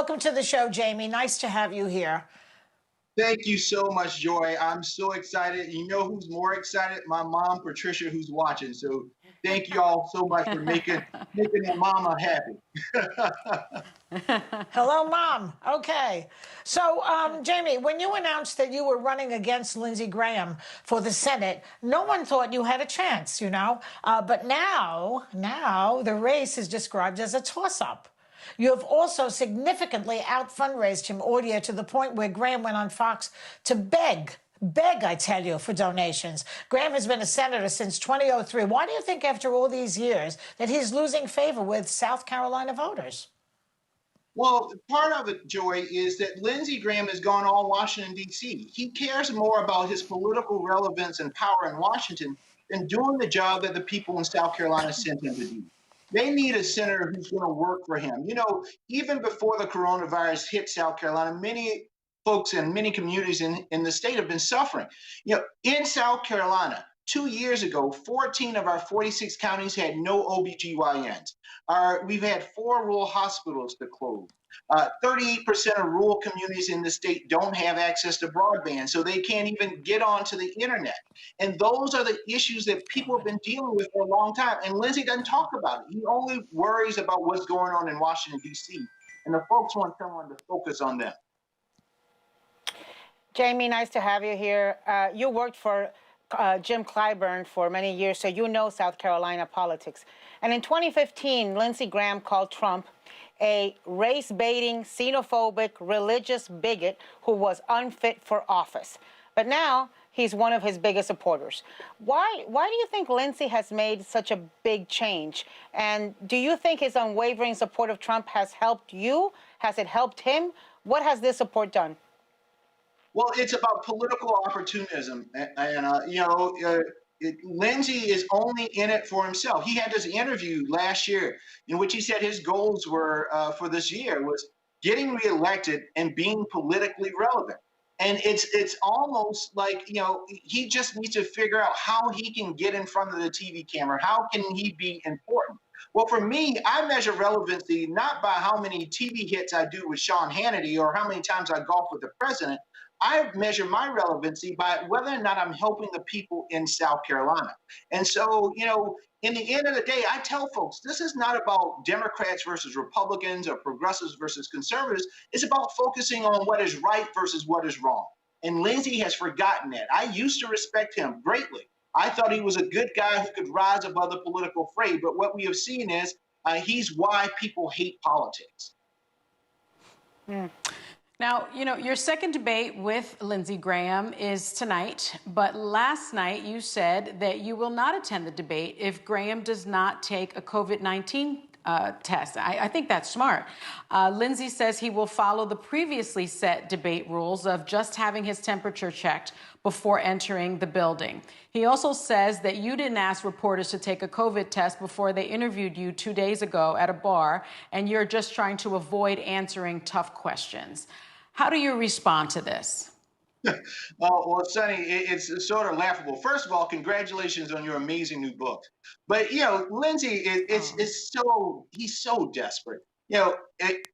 Welcome to the show, Jaime. Nice to have you here. Thank you so much, Joy. I'm so excited. You know who's more excited? My mom, Patricia, who's watching. So thank you all so much for making the mama happy. Hello, Mom. Okay. So, Jaime, when you announced that you were running against Lindsey Graham for the Senate, no one thought you had a chance, But now the race is described as a toss-up. You have also significantly out-fundraised him audio to the point where Graham went on Fox to beg, I tell you, for donations. Graham has been a senator since 2003. Why do you think after all these years that he's losing favor with South Carolina voters? Well, part of it, Joy, is that Lindsey Graham has gone all Washington, D.C. He cares more about his political relevance and power in Washington than doing the job that the people in South Carolina sent him to do. They need a senator who's going to work for him. Even before the coronavirus hit South Carolina, many folks in many communities in the state have been suffering. In South Carolina, 2 years ago, 14 of our 46 counties had no OBGYNs. We've had 4 rural hospitals to close. 38% of rural communities in the state don't have access to broadband, so they can't even get onto the internet. And those are the issues that people have been dealing with for a long time. And Lindsey doesn't talk about it. He only worries about what's going on in Washington, D.C. And the folks want someone to focus on them. Jaime, nice to have you here. You worked for Jim Clyburn for many years, so you know South Carolina politics. And in 2015, Lindsey Graham called Trump a race-baiting, xenophobic, religious bigot who was unfit for office. But now he's one of his biggest supporters. Why do you think Lindsey has made such a big change? And do you think his unwavering support of Trump has helped you? Has it helped him? What has this support done? Well, it's about political opportunism. Lindsey is only in it for himself. He had this interview last year in which he said his goals were for this year was getting reelected and being politically relevant. And it's almost like, he just needs to figure out how he can get in front of the TV camera. How can he be important? Well, for me, I measure relevancy not by how many TV hits I do with Sean Hannity or how many times I golf with the president. I measure my relevancy by whether or not I'm helping the people in South Carolina. And so, in the end of the day, I tell folks, this is not about Democrats versus Republicans or progressives versus conservatives. It's about focusing on what is right versus what is wrong. And Lindsey has forgotten that. I used to respect him greatly. I thought he was a good guy who could rise above the political fray. But what we have seen is he's why people hate politics. Mm. Now, your second debate with Lindsey Graham is tonight, but last night you said that you will not attend the debate if Graham does not take a COVID-19 test. I think that's smart. Lindsey says he will follow the previously set debate rules of just having his temperature checked before entering the building. He also says that you didn't ask reporters to take a COVID test before they interviewed you 2 days ago at a bar, and you're just trying to avoid answering tough questions. How do you respond to this? Well, Sonny, it's sort of laughable. First of all, congratulations on your amazing new book. But, Lindsey he's so desperate.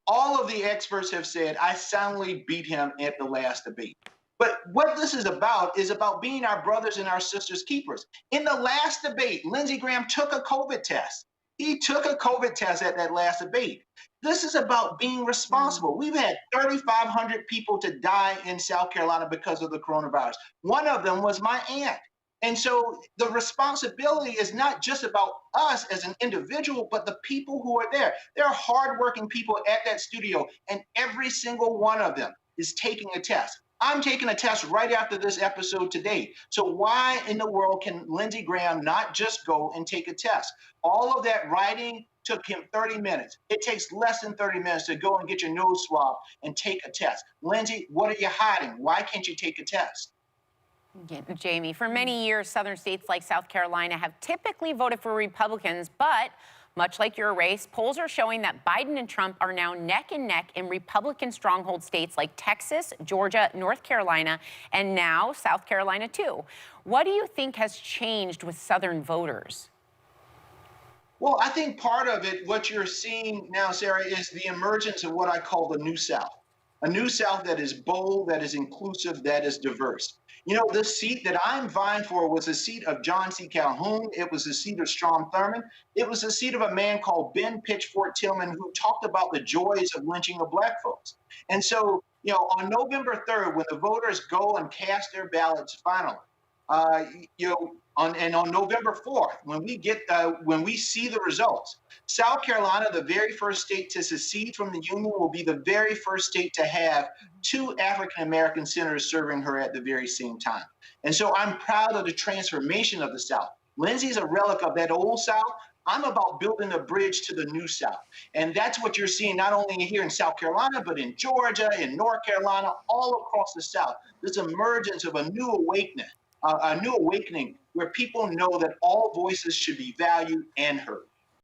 All of the experts have said, I soundly beat him at the last debate. But what this is about being our brothers and our sisters keepers. In the last debate, Lindsey Graham took a COVID test. He took a COVID test at that last debate. This is about being responsible. We've had 3,500 people to die in South Carolina because of the coronavirus. One of them was my aunt. And so the responsibility is not just about us as an individual, but the people who are there. There are hardworking people at that studio, and every single one of them is taking a test. I'm taking a test right after this episode today. So why in the world can Lindsey Graham not just go and take a test? All of that writing took him 30 minutes. It takes less than 30 minutes to go and get your nose swabbed and take a test. Lindsey, what are you hiding? Why can't you take a test? Jaime, for many years, southern states like South Carolina have typically voted for Republicans, but much like your race, polls are showing that Biden and Trump are now neck and neck in Republican stronghold states like Texas, Georgia, North Carolina, and now South Carolina, too. What do you think has changed with Southern voters? Well, I think part of it, what you're seeing now, Sarah, is the emergence of what I call the New South. A New South that is bold, that is inclusive, that is diverse. You know, the seat that I'm vying for was a seat of John C. Calhoun. It was a seat of Strom Thurmond. It was a seat of a man called Ben Pitchfork Tillman, who talked about the joys of lynching of Black folks. And so, you know, on November 3rd, when the voters go and cast their ballots finally, uh, you know, on November 4th, when we see the results, South Carolina, the very first state to secede from the Union, will be the very first state to have two African American senators serving her at the very same time. And so I'm proud of the transformation of the South. Lindsey's a relic of that old South. I'm about building a bridge to the new South. And that's what you're seeing not only here in South Carolina, but in Georgia, in North Carolina, all across the South. This emergence of a new awakening where people know that all voices should be valued and heard.